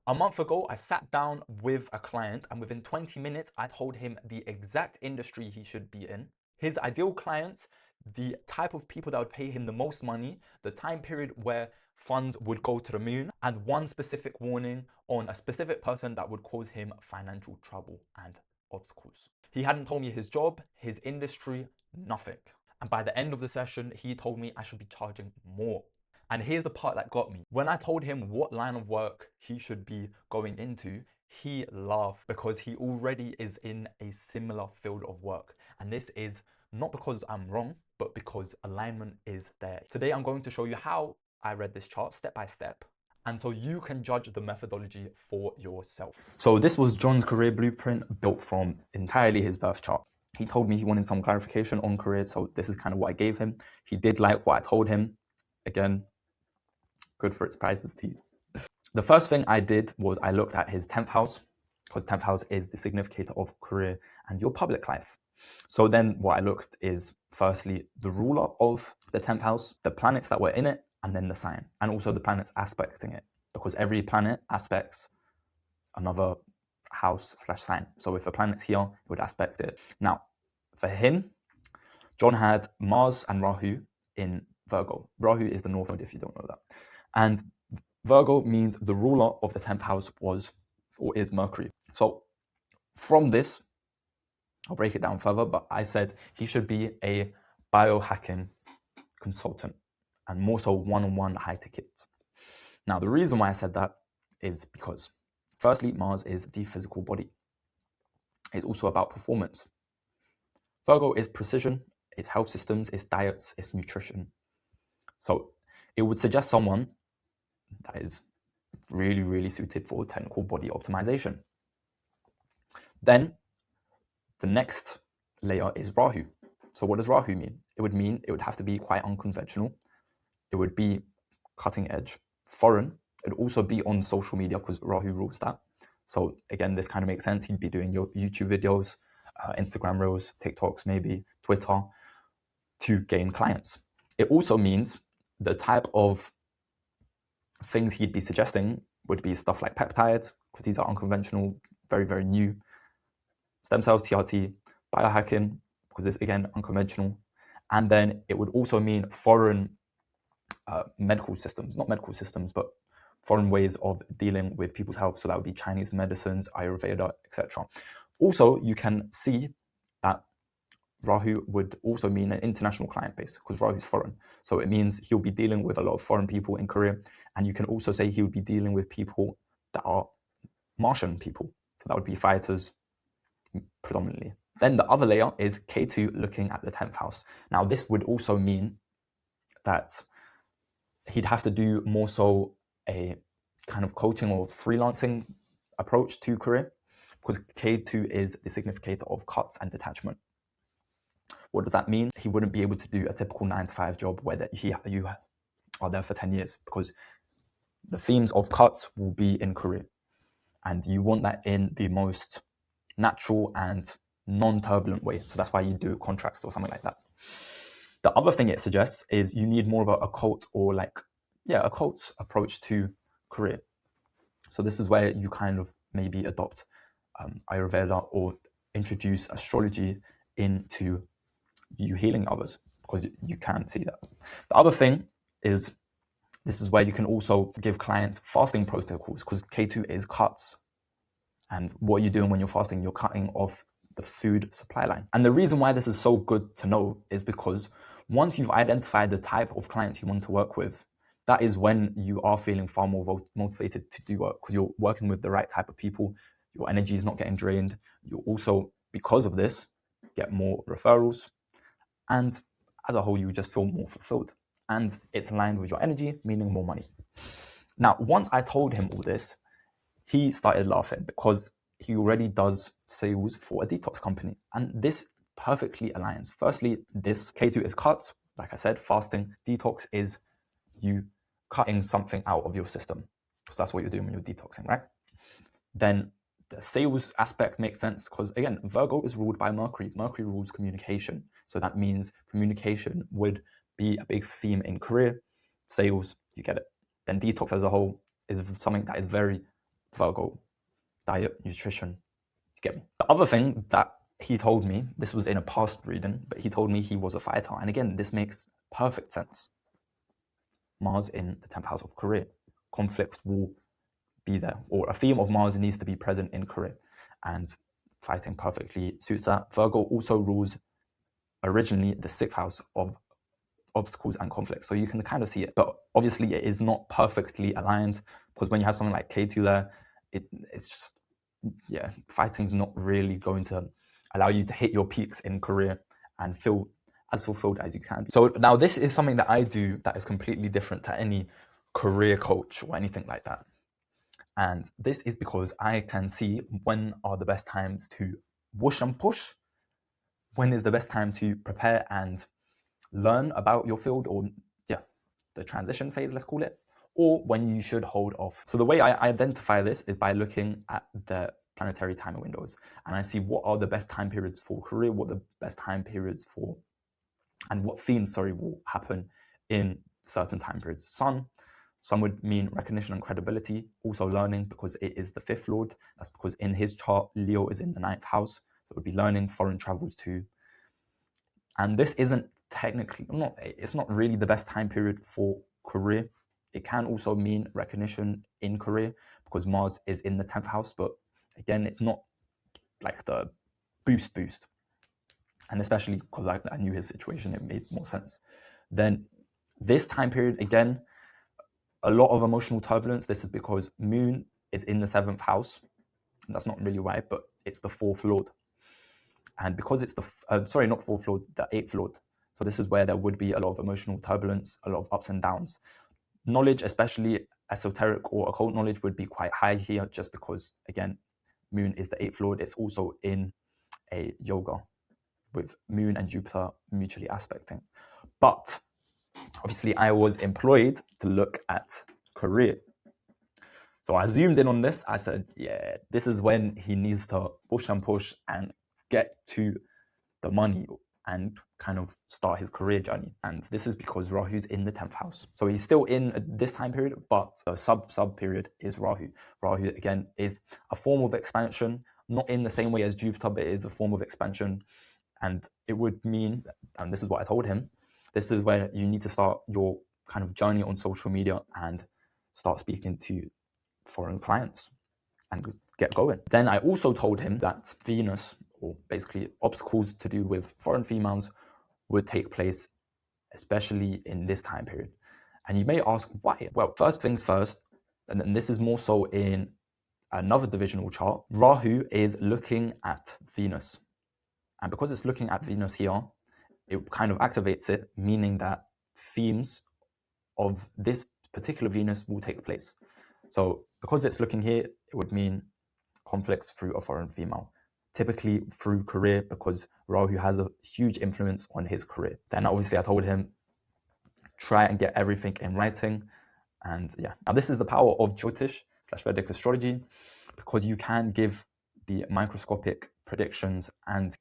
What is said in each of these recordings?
A month ago, I sat down with a client and within 20 minutes, I told him the exact industry he should be in, his ideal clients, the type of people that would pay him the most money, the time period where funds would go to the moon, and one specific warning on a specific person that would cause him financial trouble and obstacles. He hadn't told me his job, his industry, nothing. And by the end of the session, he told me I should be charging more. And here's the part that got me. When I told him what line of work he should be going into, he laughed because he already is in a similar field of work. And this is not because I'm wrong, but because alignment is there. Today, I'm going to show you how I read this chart step by step. And so you can judge the methodology for yourself. So this was John's career blueprint built from entirely his birth chart. He told me he wanted some clarification on career, so this is kind of what I gave him. He did like what I told him. Again, good for its prices to you. The first thing I did was I looked at his 10th house, because 10th house is the significator of career and your public life. So then what I looked is firstly the ruler of the 10th house, the planets that were in it, and then the sign, and also the planets aspecting it, because every planet aspects another house / sign. So if a planet's here, it would aspect it. Now, for him, John had Mars and Rahu in Virgo. Rahu is the north node if you don't know that. And Virgo means the ruler of the 10th house was or is Mercury. So from this, I'll break it down further, but I said he should be a biohacking consultant and more so one-on-one high tickets. Now, the reason why I said that is because firstly, Mars is the physical body. It's also about performance. Virgo is precision, it's health systems, it's diets, it's nutrition. So it would suggest someone that is really, really suited for technical body optimization. Then the next layer is Rahu. So what does Rahu mean? It would mean it would have to be quite unconventional. It would be cutting edge, foreign. It would also be on social media because Rahu rules that. So again, this kind of makes sense. He'd be doing your YouTube videos, Instagram reels, TikToks, maybe Twitter to gain clients. It also means the type of things he'd be suggesting would be stuff like peptides, because these are unconventional, very, very new. Stem cells, TRT, biohacking, because this, again, unconventional. And then it would also mean foreign medical systems, not medical systems, but foreign ways of dealing with people's health. So that would be Chinese medicines, Ayurveda, etc. Also, you can see that Rahu would also mean an international client base because Rahu is foreign. So it means he'll be dealing with a lot of foreign people in Korea. And you can also say he would be dealing with people that are Martian people. So that would be fighters predominantly. Then the other layer is K2 looking at the 10th house. Now this would also mean that he'd have to do more so a kind of coaching or freelancing approach to career because K2 is the significator of cuts and detachment. What does that mean? He wouldn't be able to do a typical 9-to-5 job where you are there for 10 years because the themes of cuts will be in career. And you want that in the most natural and non-turbulent way. So that's why you do contracts or something like that. The other thing it suggests is you need more of a occult or a occult approach to career. So this is where you kind of maybe adopt Ayurveda or introduce astrology into you healing others because you can see that. The other thing is this is where you can also give clients fasting protocols because K2 is cuts. And what are you doing when you're fasting? You're cutting off the food supply line. And the reason why this is so good to know is because once you've identified the type of clients you want to work with, that is when you are feeling far more motivated to do work because you're working with the right type of people. Your energy is not getting drained. You also, because of this, get more referrals. And as a whole, you just feel more fulfilled. And it's aligned with your energy, meaning more money. Now, once I told him all this, he started laughing because he already does sales for a detox company. And this perfectly aligns. Firstly, this K2 is cuts. Like I said, fasting. Detox is you cutting something out of your system. Because that's what you're doing when you're detoxing, right? Then the sales aspect makes sense because, again, Virgo is ruled by Mercury. Mercury rules communication. So that means communication would be a big theme in career, sales, you get it. Then detox as a whole is something that is very Virgo, diet, nutrition. You get me? The other thing that he told me, this was in a past reading, but he told me he was a fighter. And again, this makes perfect sense. Mars in the 10th house of career. Conflict will be there, or a theme of Mars needs to be present in career. And fighting perfectly suits that. Virgo also rules originally the 6th house of obstacles and conflicts. So you can kind of see it, but obviously it is not perfectly aligned, because when you have something like K2 there, it's just, yeah, fighting is not really going to allow you to hit your peaks in career and feel as fulfilled as you can be. So now this is something that I do that is completely different to any career coach or anything like that. And this is because I can see when are the best times to whoosh and push, when is the best time to prepare and learn about your field, or yeah, the transition phase, let's call it, or when you should hold off. So the way I identify this is by looking at the planetary timing windows, and I see what are the best time periods for career, what are the best time periods for, and what themes, will happen in certain time periods. Sun would mean recognition and credibility, also learning, because it is the 5th lord. That's because in his chart, Leo is in the 9th house, so it would be learning, foreign travels too. And this isn't technically, it's not really the best time period for career. It can also mean recognition in career because Mars is in the 10th house, but again, it's not like the boost. And especially because I knew his situation, it made more sense. Then this time period, again, a lot of emotional turbulence. This is because Moon is in the 7th house. And that's not really why, but it's the 4th lord. And because it's the, not 4th lord, the 8th lord. So this is where there would be a lot of emotional turbulence, a lot of ups and downs. Knowledge, especially esoteric or occult knowledge, would be quite high here just because, again, Moon is the 8th lord. It's also in a yoga with Moon and Jupiter mutually aspecting. But obviously I was employed to look at career. So I zoomed in on this. I said, yeah, this is when he needs to push and get to the money and kind of start his career journey. And this is because Rahu's in the 10th house. So he's still in this time period, but the sub period is Rahu. Rahu, again, is a form of expansion, not in the same way as Jupiter, but it is a form of expansion. And it would mean, and this is what I told him, this is where you need to start your kind of journey on social media and start speaking to foreign clients and get going. Then I also told him that Venus, or basically obstacles to do with foreign females, would take place, especially in this time period. And you may ask why? Well, first things first, and then this is more so in another divisional chart, Rahu is looking at Venus. And because it's looking at Venus here, it kind of activates it, meaning that themes of this particular Venus will take place. So because it's looking here, it would mean conflicts through a foreign female, typically through career, because Rahu has a huge influence on his career. Then obviously I told him, try and get everything in writing. And yeah, now this is the power of Jyotish/Vedic astrology, because you can give the microscopic predictions, and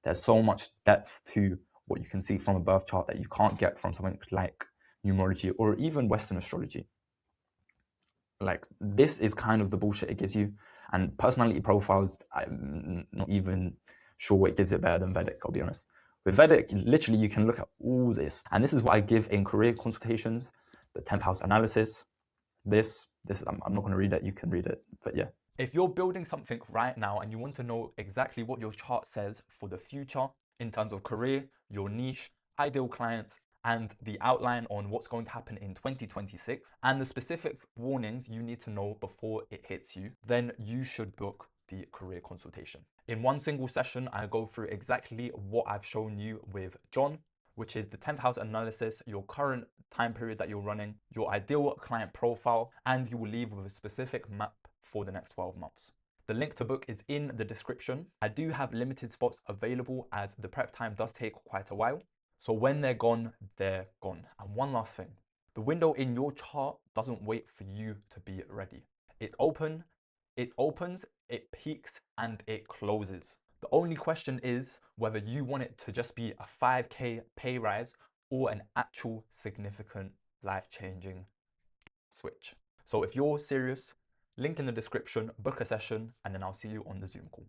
there's so much depth to what you can see from a birth chart that you can't get from something like numerology or even Western astrology. Like, this is kind of the bullshit it gives you. And personality profiles, I'm not even sure it gives it better than Vedic, I'll be honest. With Vedic, literally you can look at all this. And this is what I give in career consultations, the 10th house analysis. This I'm not going to read it, you can read it, but yeah. If you're building something right now and you want to know exactly what your chart says for the future in terms of career, your niche, ideal clients, and the outline on what's going to happen in 2026, and the specific warnings you need to know before it hits you, then you should book the career consultation. In one single session, I go through exactly what I've shown you with John, which is the 10th house analysis, your current time period that you're running, your ideal client profile, and you will leave with a specific map for the next 12 months. The link to book is in the description. I do have limited spots available as the prep time does take quite a while. So when they're gone, they're gone. And one last thing, the window in your chart doesn't wait for you to be ready. It opens, it peaks, and it closes. The only question is whether you want it to just be a 5K pay rise or an actual significant life-changing switch. So if you're serious Link in the description, book a session, and then I'll see you on the Zoom call.